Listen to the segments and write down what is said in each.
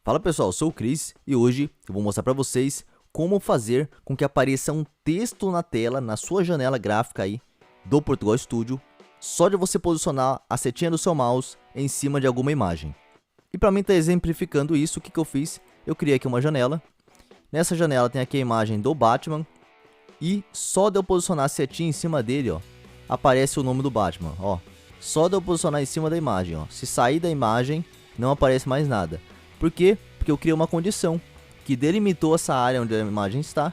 Fala pessoal, eu sou o Cris e hoje eu vou mostrar para vocês como fazer com que apareça um texto na tela, na sua janela gráfica aí do Portugal Studio, só de você posicionar a setinha do seu mouse em cima de alguma imagem. E para mim estar exemplificando isso, o que eu fiz? Eu criei aqui uma janela, nessa janela tem aqui a imagem do Batman e só de eu posicionar a setinha em cima dele, ó, aparece o nome do Batman, ó. Só de eu posicionar em cima da imagem, ó, se sair da imagem não aparece mais nada. Por quê? Porque eu criei uma condição que delimitou essa área onde a imagem está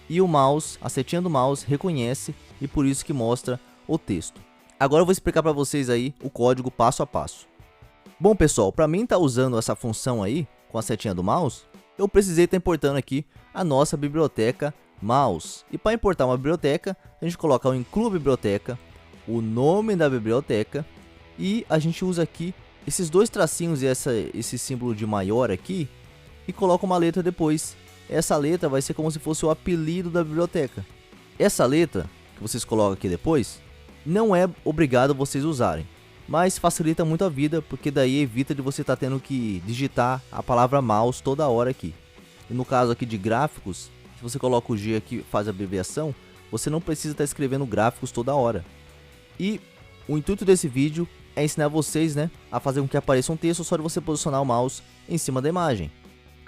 e o mouse, a setinha do mouse reconhece e por isso que mostra o texto. Agora eu vou explicar para vocês aí o código passo a passo. Bom pessoal, para mim estar usando essa função aí com a setinha do mouse, eu precisei estar importando aqui a nossa biblioteca mouse. E para importar uma biblioteca, a gente coloca o inclui biblioteca, o nome da biblioteca e a gente usa aqui esses dois tracinhos e esse símbolo de maior aqui e coloca uma letra depois. Essa letra vai ser como se fosse o apelido da biblioteca. Essa letra que vocês colocam aqui depois não é obrigado vocês usarem, mas facilita muito a vida porque daí evita de você estar tendo que digitar a palavra mouse toda hora aqui. E no caso aqui de gráficos, se você coloca o G aqui faz a abreviação, você não precisa estar escrevendo gráficos toda hora. E o intuito desse vídeo é ensinar vocês, a fazer com que apareça um texto só de você posicionar o mouse em cima da imagem.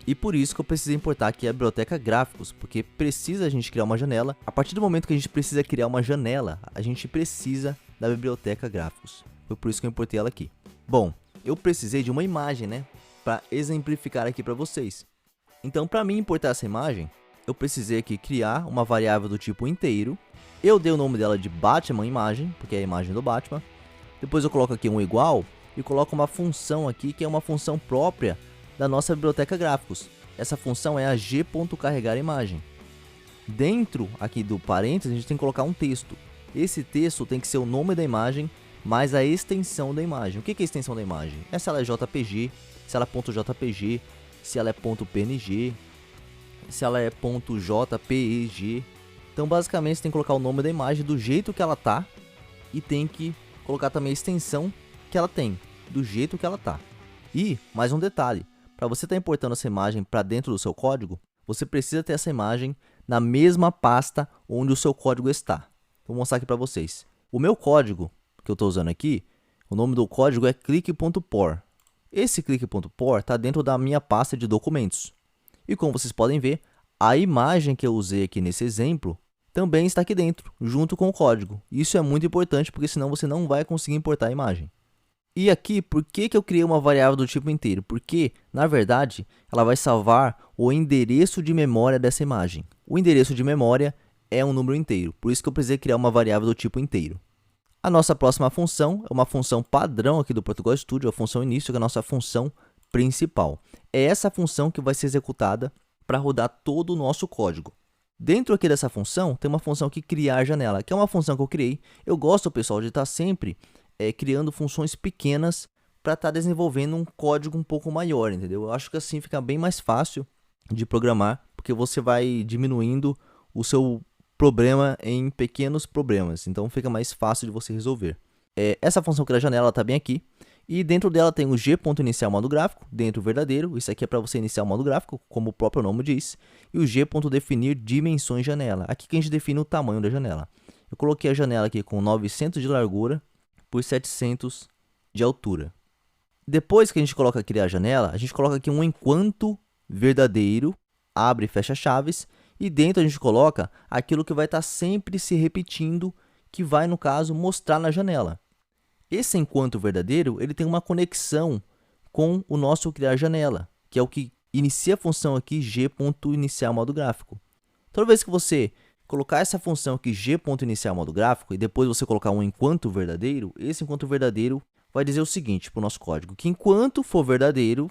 E por isso que eu precisei importar aqui a biblioteca gráficos, porque precisa a gente criar uma janela. A partir do momento que a gente precisa criar uma janela, a gente precisa da biblioteca gráficos. Foi por isso que eu importei ela aqui. Bom, eu precisei de uma imagem, para exemplificar aqui para vocês. Então, para mim importar essa imagem, eu precisei aqui criar uma variável do tipo inteiro. Eu dei o nome dela de Batman imagem, porque é a imagem do Batman. Depois eu coloco aqui um igual e coloco uma função aqui que é uma função própria da nossa biblioteca gráficos. Essa função é a g.carregarImagem. Dentro aqui do parênteses a gente tem que colocar um texto. Esse texto tem que ser o nome da imagem mais a extensão da imagem. O que é a extensão da imagem? É se ela é JPG, se ela é .jpg, se ela é .png, se ela é .jpeg. Então basicamente você tem que colocar o nome da imagem do jeito que ela tá e tem que colocar também a extensão que ela tem, do jeito que ela tá. E, mais um detalhe, para você estar importando essa imagem para dentro do seu código, você precisa ter essa imagem na mesma pasta onde o seu código está. Vou mostrar aqui para vocês. O meu código, que eu estou usando aqui, o nome do código é click.por. Esse click.por está dentro da minha pasta de documentos. E como vocês podem ver, a imagem que eu usei aqui nesse exemplo também está aqui dentro, junto com o código. Isso é muito importante, porque senão você não vai conseguir importar a imagem. E aqui, por que eu criei uma variável do tipo inteiro? Porque, na verdade, ela vai salvar o endereço de memória dessa imagem. O endereço de memória é um número inteiro, por isso que eu precisei criar uma variável do tipo inteiro. A nossa próxima função é uma função padrão aqui do Portugal Studio, a função início, que é a nossa função principal. É essa função que vai ser executada para rodar todo o nosso código. Dentro aqui dessa função, tem uma função aqui, criar janela, que é uma função que eu criei. Eu gosto, pessoal, de estar sempre criando funções pequenas para estar desenvolvendo um código um pouco maior, entendeu? Eu acho que assim fica bem mais fácil de programar, porque você vai diminuindo o seu problema em pequenos problemas. Então, fica mais fácil de você resolver. Essa função criar janela está bem aqui. E dentro dela tem o g.iniciar modo gráfico, dentro verdadeiro, isso aqui é para você iniciar o modo gráfico, como o próprio nome diz, e o g.definir dimensões janela, aqui que a gente define o tamanho da janela. Eu coloquei a janela aqui com 900 de largura por 700 de altura. Depois que a gente coloca criar janela, a gente coloca aqui um enquanto verdadeiro, abre e fecha chaves, e dentro a gente coloca aquilo que vai estar sempre se repetindo, que vai, no caso, mostrar na janela. Esse enquanto verdadeiro, ele tem uma conexão com o nosso criar janela, que é o que inicia a função aqui g.iniciar modo gráfico. Toda vez que você colocar essa função aqui g.iniciar modo gráfico e depois você colocar um enquanto verdadeiro, esse enquanto verdadeiro vai dizer o seguinte para o nosso código, que enquanto for verdadeiro,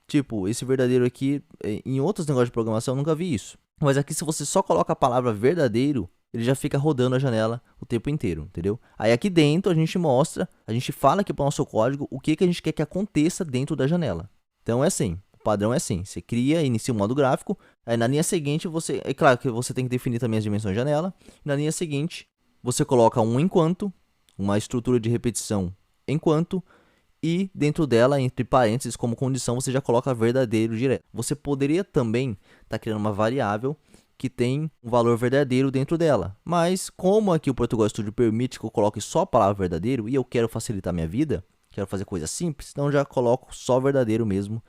tipo, esse verdadeiro aqui, em outros negócios de programação eu nunca vi isso. Mas aqui se você só coloca a palavra verdadeiro, ele já fica rodando a janela o tempo inteiro, entendeu? Aí aqui dentro a gente mostra, a gente fala aqui para o nosso código o que a gente quer que aconteça dentro da janela. Então é assim, o padrão é assim, você cria, inicia o modo gráfico, aí na linha seguinte você, é claro que você tem que definir também as dimensões da janela, na linha seguinte você coloca um enquanto, uma estrutura de repetição enquanto, e dentro dela, entre parênteses, como condição, você já coloca verdadeiro direto. Você poderia também estar criando uma variável que tem um valor verdadeiro dentro dela, mas como aqui o Portugal Studio permite que eu coloque só a palavra verdadeiro e eu quero facilitar minha vida, quero fazer coisa simples, então eu já coloco só verdadeiro mesmo,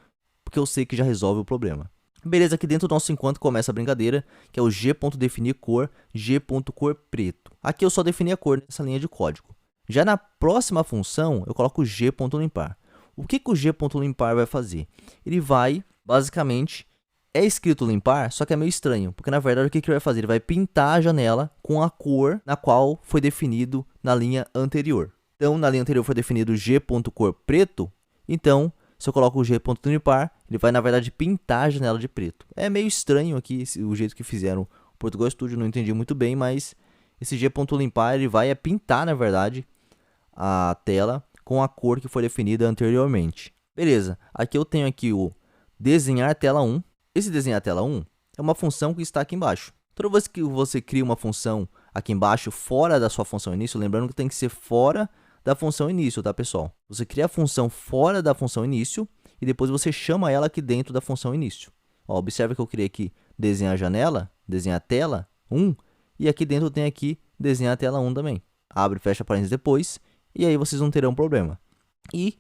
porque eu sei que já resolve o problema. Beleza, aqui dentro do nosso enquanto começa a brincadeira, que é o g.definir cor, g.cor preto. Aqui eu só defini a cor nessa linha de código. Já na próxima função, eu coloco o g.limpar. O que o g.limpar vai fazer? Ele vai, basicamente, é escrito limpar, só que é meio estranho, porque na verdade o que ele vai fazer? Ele vai pintar a janela com a cor na qual foi definido na linha anterior. Então, na linha anterior foi definido g.cor preto, então, se eu coloco o g.limpar, ele vai, na verdade, pintar a janela de preto. É meio estranho aqui o jeito que fizeram o Portugal Studio, não entendi muito bem, mas esse g.limpar, ele vai pintar, na verdade, a tela com a cor que foi definida anteriormente. Beleza, aqui eu tenho aqui o desenhar tela 1. Esse desenhar tela 1 é uma função que está aqui embaixo. Toda vez que você cria uma função aqui embaixo, fora da sua função início, lembrando que tem que ser fora da função início, tá, pessoal? Você cria a função fora da função início e depois você chama ela aqui dentro da função início. Ó, observe que eu criei aqui desenhar janela, desenhar tela 1, e aqui dentro tem aqui desenhar tela 1 também. Abre e fecha parênteses depois, e aí vocês não terão problema. E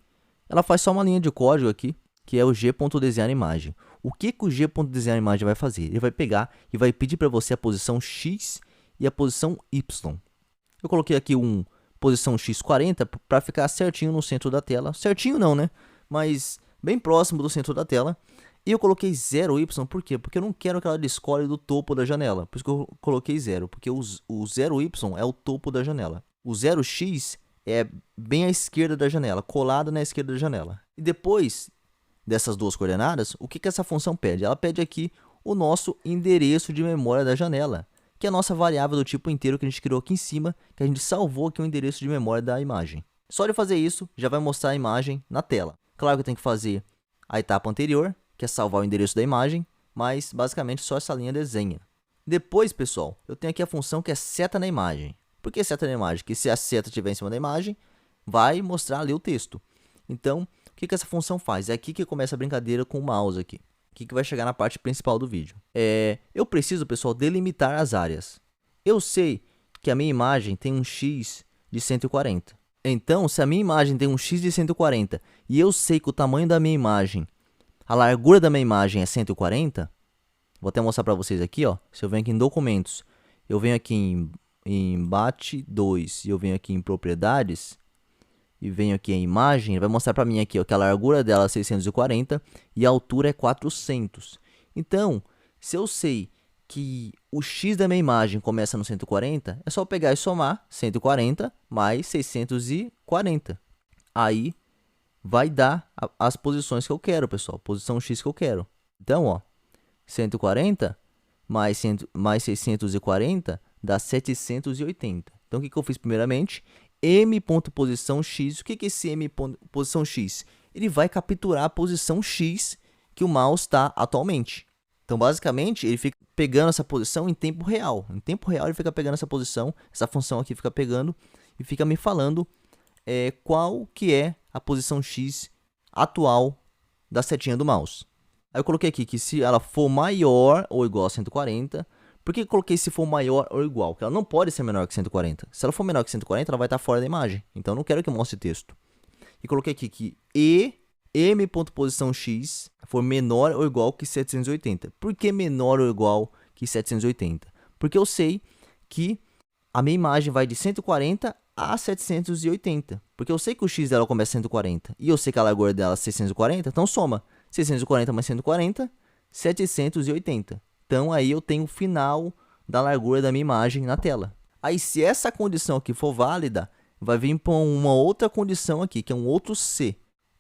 ela faz só uma linha de código aqui, que é o g.desenhar imagem. O que o g.desenhar imagem vai fazer? Ele vai pegar e vai pedir para você a posição x e a posição y. Eu coloquei aqui posição x40 para ficar certinho no centro da tela. Certinho não, né? Mas bem próximo do centro da tela. E eu coloquei 0y, por quê? Porque eu não quero que ela descole do topo da janela. Por isso que eu coloquei 0, porque o 0y é o topo da janela. O 0x é bem à esquerda da janela, colado na esquerda da janela. E depois dessas duas coordenadas, o que essa função pede? Ela pede aqui o nosso endereço de memória da janela, que é a nossa variável do tipo inteiro que a gente criou aqui em cima, que a gente salvou aqui o endereço de memória da imagem. Só de fazer isso, já vai mostrar a imagem na tela. Claro que eu tenho que fazer a etapa anterior, que é salvar o endereço da imagem, mas basicamente só essa linha desenha. Depois, pessoal, eu tenho aqui a função que é seta na imagem. Por que seta na imagem? Porque se a seta estiver em cima da imagem, vai mostrar ali o texto. Então, o que essa função faz? É aqui que começa a brincadeira com o mouse aqui. Que vai chegar na parte principal do vídeo. Eu preciso, pessoal, delimitar as áreas. Eu sei que a minha imagem tem um x de 140. Então, se a minha imagem tem um x de 140 e eu sei que o tamanho da minha imagem, a largura da minha imagem é 140, vou até mostrar para vocês aqui, ó. Se eu venho aqui em documentos, eu venho aqui em BAT2 e eu venho aqui em propriedades, e venho aqui em imagem, vai mostrar para mim aqui ó, que a largura dela é 640 e a altura é 400. Então, se eu sei que o x da minha imagem começa no 140, é só pegar e somar 140 mais 640. Aí vai dar as posições que eu quero, pessoal, posição x que eu quero. Então, ó, 140 mais 640 dá 780. Então, o que eu fiz primeiramente? M.posição x. O que é esse M.posição x? Ele vai capturar a posição x que o mouse está atualmente. Então, basicamente, ele fica pegando essa posição em tempo real. Em tempo real, ele fica pegando essa posição, essa função aqui fica pegando e fica me falando qual que é a posição x atual da setinha do mouse. Aí eu coloquei aqui que se ela for maior ou igual a 140... Por que eu coloquei se for maior ou igual? Porque ela não pode ser menor que 140. Se ela for menor que 140, ela vai estar fora da imagem. Então, eu não quero que mostre texto. E coloquei aqui que M.posição x for menor ou igual que 780. Por que menor ou igual que 780? Porque eu sei que a minha imagem vai de 140 a 780. Porque eu sei que o x dela começa em 140. E eu sei que a largura dela é 640. Então, soma 640 mais 140, 780. Então, aí eu tenho o final da largura da minha imagem na tela. Aí, se essa condição aqui for válida, vai vir para uma outra condição aqui, que é um outro C.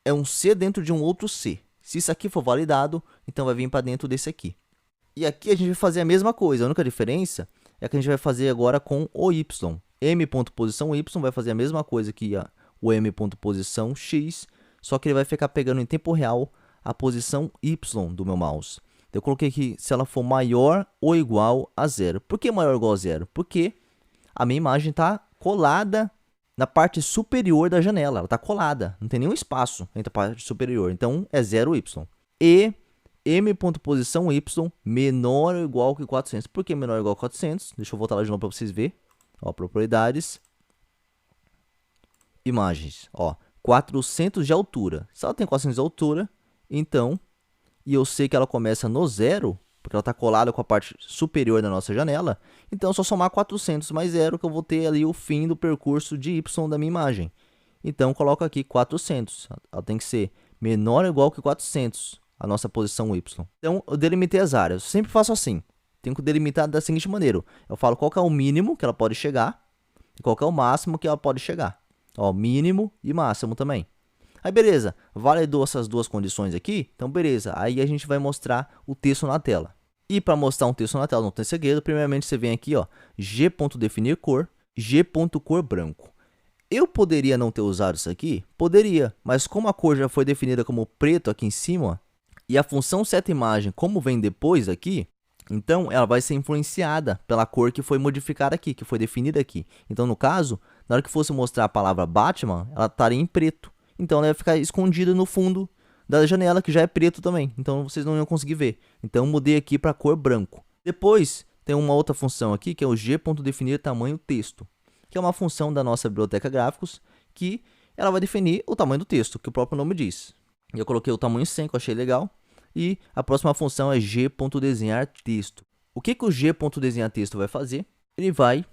É um C dentro de um outro C. Se isso aqui for validado, então vai vir para dentro desse aqui. E aqui a gente vai fazer a mesma coisa. A única diferença é que a gente vai fazer agora com o Y. M.posição Y vai fazer a mesma coisa que o M.posição X, só que ele vai ficar pegando em tempo real a posição Y do meu mouse. Eu coloquei aqui se ela for maior ou igual a 0. Por que maior ou igual a 0? Porque a minha imagem está colada na parte superior da janela, ela está colada, não tem nenhum espaço entre a parte superior, então é 0y. E m.posição y menor ou igual que 400. Por que menor ou igual que 400? Deixa eu voltar lá de novo para vocês verem. Ó, propriedades, imagens, ó, 400 de altura. Se ela tem 400 de altura, então, e eu sei que ela começa no 0, porque ela está colada com a parte superior da nossa janela, então é só somar 400 mais 0 que eu vou ter ali o fim do percurso de y da minha imagem. Então, coloco aqui 400. Ela tem que ser menor ou igual que 400, a nossa posição y. Então, eu delimitei as áreas. Eu sempre faço assim. Tenho que delimitar da seguinte maneira. Eu falo qual que é o mínimo que ela pode chegar e qual que é o máximo que ela pode chegar. Ó, mínimo e máximo também. Aí, beleza. Validou essas duas condições aqui? Então, beleza. Aí a gente vai mostrar o texto na tela. E para mostrar um texto na tela não tem segredo. Primeiramente, você vem aqui, ó, g.definir cor, g.cor branco. Eu poderia não ter usado isso aqui? Poderia, mas como a cor já foi definida como preto aqui em cima, e a função setImagem, como vem depois aqui, então ela vai ser influenciada pela cor que foi modificada aqui, que foi definida aqui. Então, no caso, na hora que fosse mostrar a palavra Batman, ela estaria em preto. Então, ela vai ficar escondida no fundo da janela, que já é preto também. Então, vocês não iam conseguir ver. Então, eu mudei aqui para a cor branco. Depois, tem uma outra função aqui, que é o g.definir tamanho texto, que é uma função da nossa biblioteca gráficos, que ela vai definir o tamanho do texto, que o próprio nome diz. Eu coloquei o tamanho 100, que eu achei legal. E a próxima função é g.desenhar texto. O que o g.desenhar texto vai fazer? Ele vai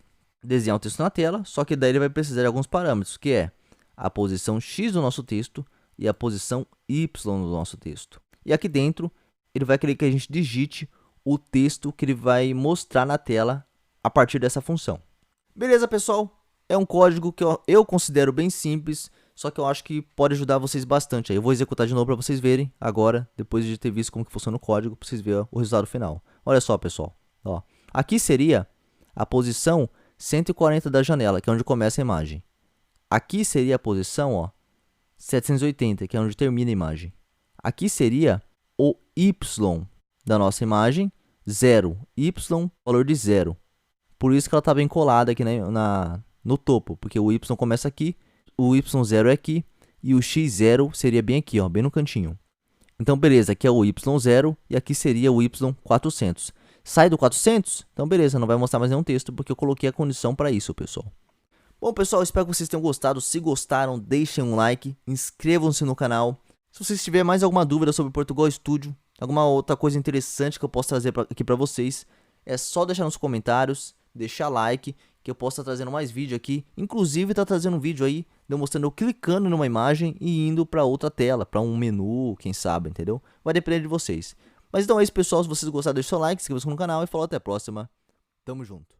desenhar o texto na tela, só que daí ele vai precisar de alguns parâmetros, que é a posição x do nosso texto e a posição y do nosso texto. E aqui dentro, ele vai querer que a gente digite o texto que ele vai mostrar na tela a partir dessa função. Beleza, pessoal? É um código que eu considero bem simples, só que eu acho que pode ajudar vocês bastante. Aí eu vou executar de novo para vocês verem agora, depois de ter visto como que funciona o código, para vocês verem o resultado final. Olha só, pessoal. Ó, aqui seria a posição 140 da janela, que é onde começa a imagem. Aqui seria a posição, ó, 780, que é onde termina a imagem. Aqui seria o y da nossa imagem, 0. Y, valor de 0. Por isso que ela está bem colada aqui no topo, porque o y começa aqui, o y0 é aqui, e o x0 seria bem aqui, ó, bem no cantinho. Então, beleza, aqui é o y0 e aqui seria o y400. Sai do 400? Então, beleza, não vai mostrar mais nenhum texto, porque eu coloquei a condição para isso, pessoal. Bom, pessoal, espero que vocês tenham gostado. Se gostaram, deixem um like, inscrevam-se no canal. Se vocês tiverem mais alguma dúvida sobre Portugal Studio, alguma outra coisa interessante que eu posso trazer aqui para vocês, é só deixar nos comentários, deixar like, que eu posso estar trazendo mais vídeo aqui. Inclusive, tá trazendo um vídeo aí, demonstrando eu clicando numa imagem e indo para outra tela, para um menu, quem sabe, entendeu? Vai depender de vocês. Mas então é isso, pessoal. Se vocês gostaram, deixa o seu like, inscreva-se no canal e falou até a próxima. Tamo junto.